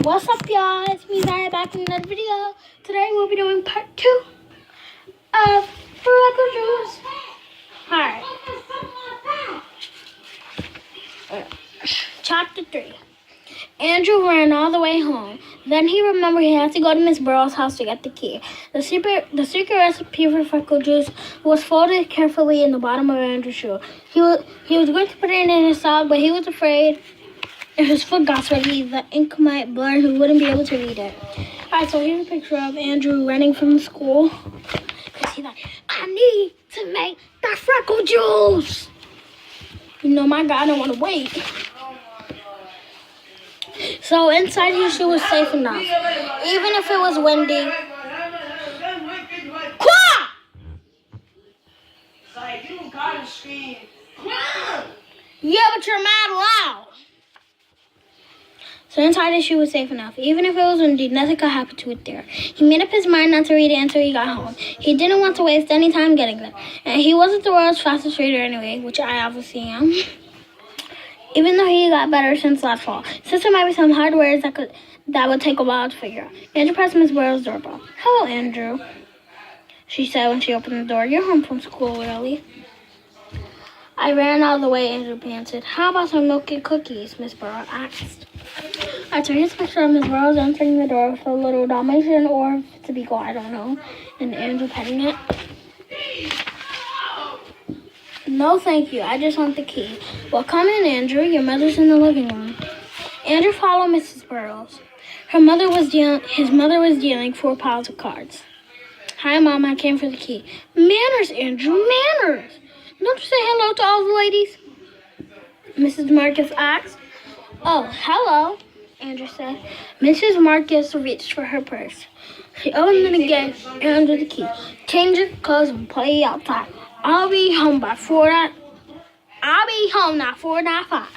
What's up, y'all? It's me, Zaya, back in another video. Today we'll be doing part 2 of Freckle Juice. Alright. Chapter 3. Andrew ran all the way home. Then he remembered he had to go to Miss Burrow's house to get the key. The secret recipe for Freckle Juice was folded carefully in the bottom of Andrew's shoe. He was going to put it in his sock, but he was afraid if his foot got sweaty, the ink might blur and he wouldn't be able to read it. Alright, so here's a picture of Andrew running from school. Because he's like, I need to make the Freckle Juice. You know, my guy don't want to wait. So inside his shoe was safe enough. Even if it was windy. Quack! Like, you gotta scream. Yeah, but you're mad loud. So inside his shoe was safe enough. Even if it was windy, nothing could happen to it there. He made up his mind not to read it until he got home. He didn't want to waste any time getting there. And he wasn't the world's fastest reader anyway, which I obviously am. Even though he got better since last fall. Since there might be some hard words that would take a while to figure out. Andrew pressed Miss Burrow's doorbell. Hello, Andrew, she said when she opened the door. You're home from school early. I ran all the way, Andrew panted. How about some milk and cookies? Miss Burrow asked. I turned his picture of Miss Burrows answering the door with a little Dalmatian or to be I don't know, and Andrew petting it. No, thank you. I just want the key. Well, come in, Andrew. Your mother's in the living room. Andrew followed Mrs. Burrows. His mother was dealing 4 piles of cards. Hi, Mom. I came for the key. Manners, Andrew. Manners. Don't you say hello to all the ladies? Mrs. Marcus asked. Oh, hello, Andrew said. Mrs. Marcus reached for her purse. She opened it again and Andrew the key. Change your clothes and play outside. I'll be home now 4:05.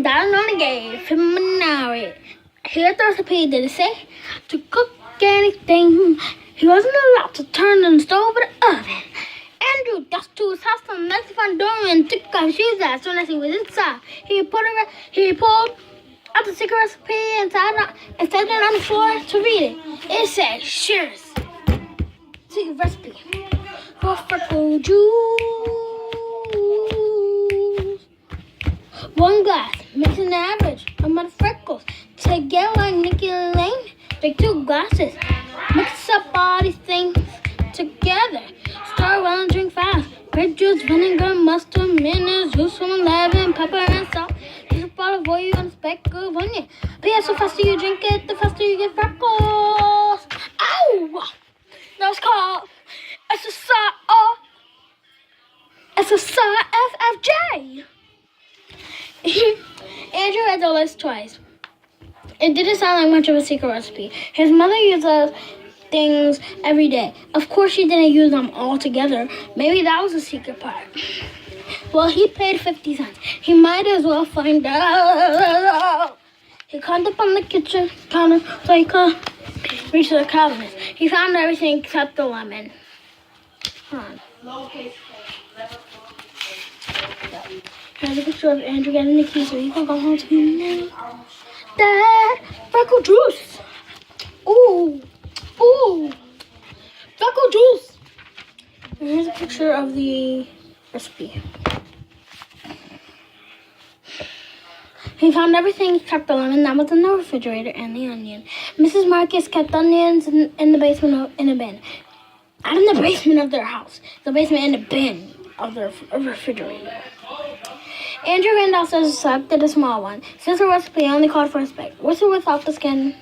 Down on the gate, preliminary. Here's the recipe. Did it say to cook anything? He wasn't allowed to turn on the stove or the oven. Andrew dashed to his house on the next front door and took off his shoes as soon as he was inside. He pulled out the secret recipe and sat it on the floor to read it. It said, "Cheers, secret recipe for Freckle Juice. 1 glass, mix an average amount of freckles together like Nicky Lane. Take 2 glasses, mix up all these things together. Stir well and drink fast. Grape juice, vinegar, mustard, mayonnaise, juice from 11, pepper and salt. Just a bottle of oil and a speck of onion. P.S. The faster you drink it, the faster you get freckles." Ow! That's called SSFFJ. Andrew read the list twice. It didn't sound like much of a secret recipe. His mother uses things every day. Of course she didn't use them all together. Maybe that was the secret part. Well, he paid 50 cents. He might as well find out. He climbed up on the kitchen counter so he could reach the cabinet. He found everything except the lemon. Hold on. Here's a picture of Andrew getting the key so he can go home to me now. Dad, Freckle Juice. Ooh. Ooh, Freckle Juice. And here's a picture of the recipe. He found everything except the lemon that was in the refrigerator and the onion. Mrs. Marcus kept onions in the basement in a bin. Not in the basement of their house. The basement in the bin of the refrigerator. Andrew ran downstairs and selected a small one. Since the recipe only called for a speck. With or without the skin?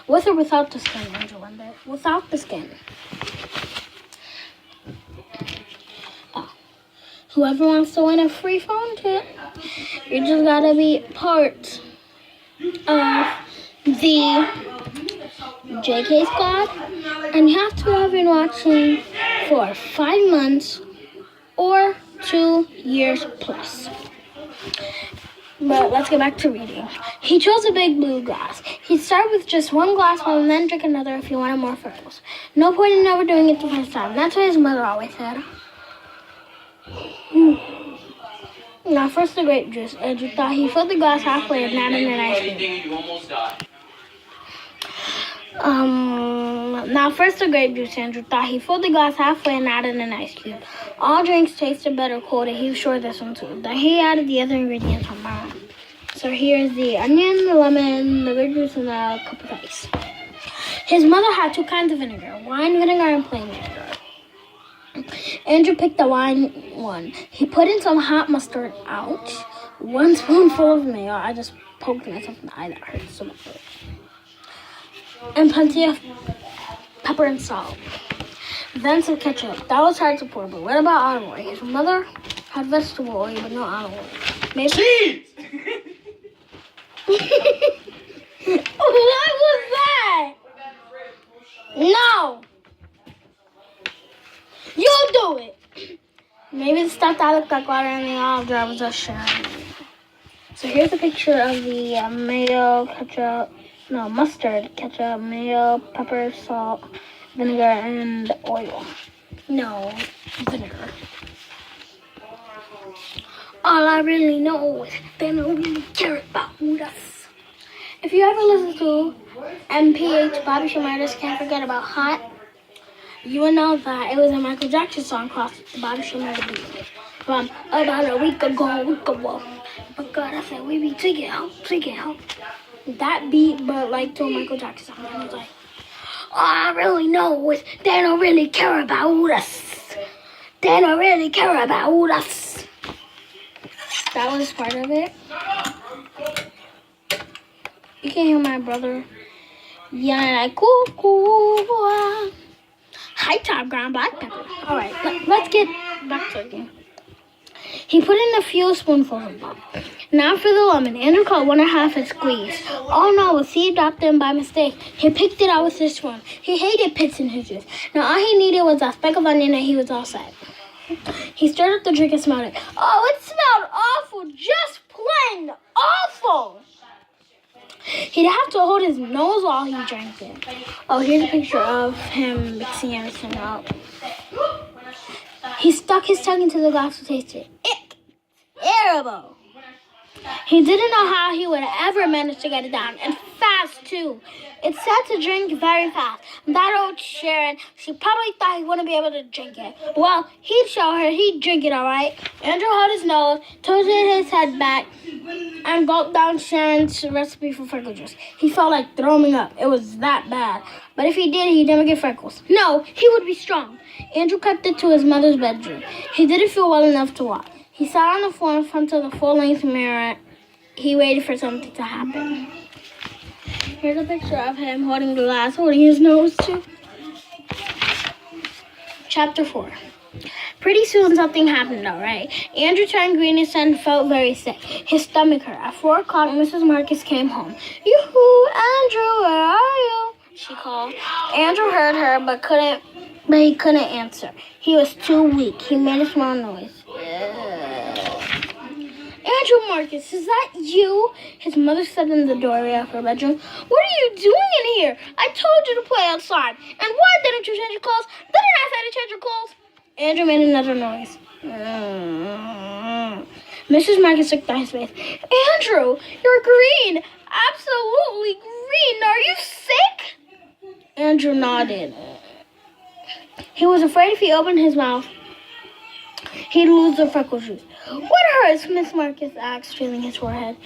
With or without the skin, Andrew wondered. Without the skin. Oh. Whoever wants to win a free phone tip, you just gotta be part of the JK squad. And you have to have been watching for 5 months or 2 years plus. But let's get back to reading. He chose a big blue glass. He'd start with just 1 glass and then drink another if he wanted more freckles. No point in overdoing it the first time. That's what his mother always said. Now, first the grape juice. Andrew thought he filled the glass halfway and added an ice cream. You almost died. Now, first the grape juice. Andrew thought he filled the glass halfway and added an ice cube. All drinks tasted better cold, and he was sure this one too. Then he added the other ingredients on my own. So here's the onion, the lemon, the grape juice, and the cup of ice. His mother had two kinds of vinegar, wine vinegar and plain vinegar. Andrew picked the wine one. He put in some hot mustard, ouch, 1 spoonful of mayo. I just poked myself in the eye, that hurts so much. And plenty of pepper and salt. Then some ketchup. That was hard to pour, but what about olive oil? His mother had vegetable oil, but no olive oil. Maybe. Cheese! What was that? No! You do it! Maybe the stuff that looked like water and the olive jar was just sharing. So here's a picture of the mustard, ketchup, mayo, pepper, salt, vinegar, and oil. No, vinegar. All I really know is they don't really care about us. If you ever listen to MZ.JAXZON, Bobby Shmurda's Can't Forget About Hot, you will know that it was a Michael Jackson song called Bobby Shmurda beat. From about a week ago. But God, I said, we be taking help. That beat, but like to a Michael Jackson song. And I was like, all I really know is they don't really care about us. They don't really care about us. That was part of it. You can hear my brother yelling like, cool. High top ground black pepper. All right, let's get back to it again. He put in a few spoonfuls of pop. Now for the lemon. Andrew cut 1.5 and squeezed. Oh no, a seed dropped in by mistake. He picked it out with his spoon. He hated pits in his juice. Now all he needed was a speck of onion and he was all set. He stirred up the drink and smelled it. Oh, it smelled awful. Just plain awful. He'd have to hold his nose while he drank it. Oh, here's a picture of him mixing everything up. He stuck his tongue into the glass to taste it. Ick! Terrible! He didn't know how he would ever manage to get it down. And fast, too. It said to drink very fast. That old Sharon, she probably thought he wouldn't be able to drink it. Well, he'd show her he'd drink it, all right? Andrew held his nose, tilted his head back, and gulped down Sharon's recipe for Freckle Juice. He felt like throwing up. It was that bad. But if he did, he'd never get freckles. No, he would be strong. Andrew crept into his mother's bedroom. He didn't feel well enough to walk. He sat on the floor in front of the full-length mirror. He waited for something to happen. Here's a picture of him holding the glass, holding his nose too. Chapter 4. Pretty soon something happened, all right. Andrew turned greenish and felt very sick. His stomach hurt. At 4 o'clock, Mrs. Marcus came home. Yoo-hoo, Andrew, where are you? She called. Andrew heard her, but he couldn't answer. He was too weak. He made a small noise. Andrew Marcus, is that you? His mother said in the doorway of her bedroom. What are you doing in here? I told you to play outside. And why didn't you change your clothes? Didn't I say to change your clothes? Andrew made another noise. Mrs. Marcus looked at his face. Andrew, you're green. Absolutely green. Are you sick? Andrew nodded. He was afraid if he opened his mouth, he'd lose the Freckle Juice. What hurts? Miss Marcus asked, feeling his forehead.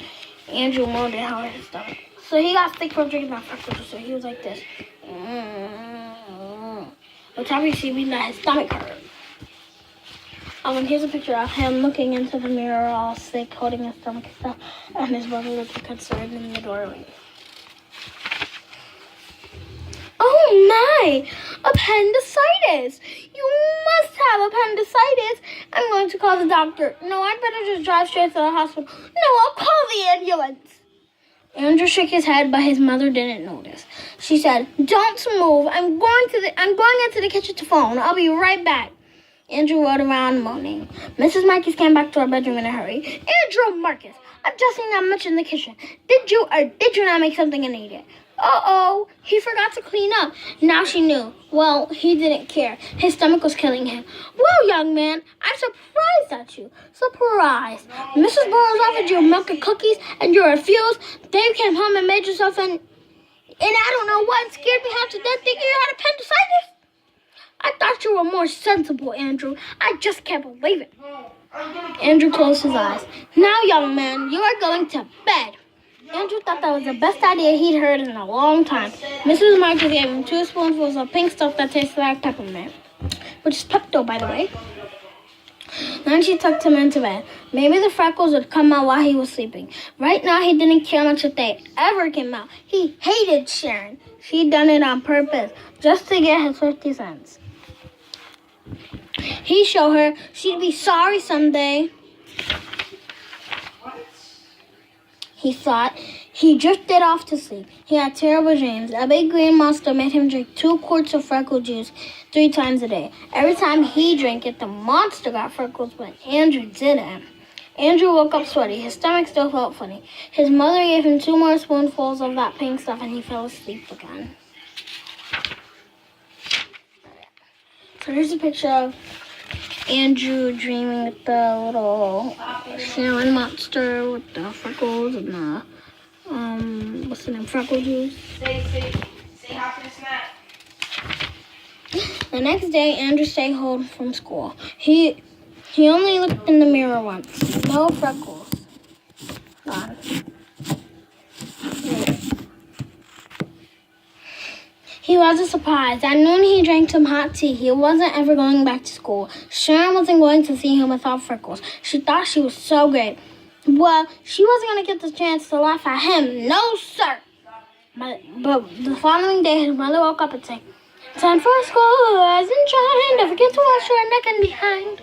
Andrew moaned and held his stomach. So he got sick from drinking that Freckle Juice, so he was like this. By the time he see me, that his stomach hurt. Here's a picture of him looking into the mirror, all sick, holding his stomach and stuff, and his brother looking concerned in the doorway. Oh my! Appendicitis! You must have appendicitis! I'm going to call the doctor. No, I'd better just drive straight to the hospital. No, I'll call the ambulance. Andrew shook his head, but his mother didn't notice. She said, "Don't move. I'm going into the kitchen to phone. I'll be right back." Andrew rode around moaning. Mrs. Marcus came back to her bedroom in a hurry. Andrew Marcus, I've just seen that much in the kitchen. Did you or did you not make something and eat it? Uh-oh, he forgot to clean up. Now she knew. Well, he didn't care. His stomach was killing him. Well, young man, I'm surprised at you. Surprised. Mrs. Burrows offered you milk and cookies, and you refused. Dave came home and made yourself and I don't know what scared me half to death thinking you had appendicitis. I thought you were more sensible, Andrew. I just can't believe it. Andrew closed his eyes. Now, young man, you are going to bed. Andrew thought that was the best idea he'd heard in a long time. Mrs. Martin gave him 2 spoonfuls of pink stuff that tasted like peppermint, which is Pepto, by the way. Then she tucked him into bed. Maybe the freckles would come out while he was sleeping. Right now, he didn't care much if they ever came out. He hated Sharon. She'd done it on purpose, just to get his 50 cents. He'd show her she'd be sorry someday. He thought. He drifted off to sleep. He had terrible dreams. A big green monster made him drink 2 quarts of Freckle Juice 3 times a day. Every time he drank it, the monster got freckles, but Andrew didn't. Andrew woke up sweaty. His stomach still felt funny. His mother gave him 2 more spoonfuls of that pink stuff, and he fell asleep again. So here's a picture of Andrew dreaming with the little Sharon monster with the freckles and the what's the name? Freckle Juice. Say hi to the snack. The next day, Andrew stayed home from school. He only looked in the mirror once. No freckles. Gone. He wasn't surprised. At noon, he drank some hot tea. He wasn't ever going back to school. Sharon wasn't going to see him without freckles. She thought she was so great. Well, she wasn't going to get the chance to laugh at him. No, sir. But the following day, his mother woke up and said, "Time for school, rise and shine. Don't forget to wash your neck and behind."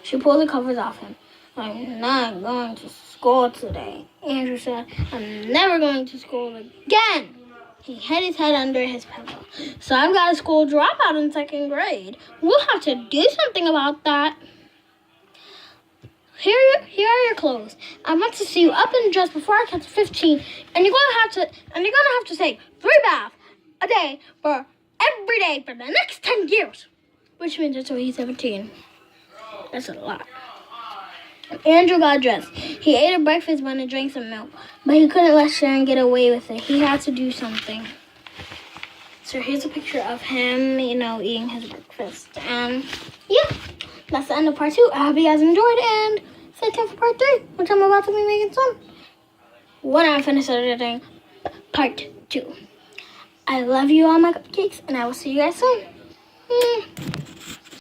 She pulled the covers off him. "I'm not going to school today," Andrew said. "I'm never going to school again." He hid his head under his pillow. "So I've got a school dropout in 2nd grade. We'll have to do something about that. Here are your clothes. I want to see you up and dressed before I get to 15, and you're gonna have to take 3 baths a day for every day for the next 10 years, which means until he's 17. That's a lot." Andrew got dressed. He ate a breakfast bun and drank some milk, but he couldn't let Sharon get away with it. He had to do something. So here's a picture of him, eating his breakfast. And yeah, that's the end of part 2. I hope you guys enjoyed, and stay tuned for part 3, which I'm about to be making soon. When I finish editing part 2. I love you all my cupcakes, and I will see you guys soon.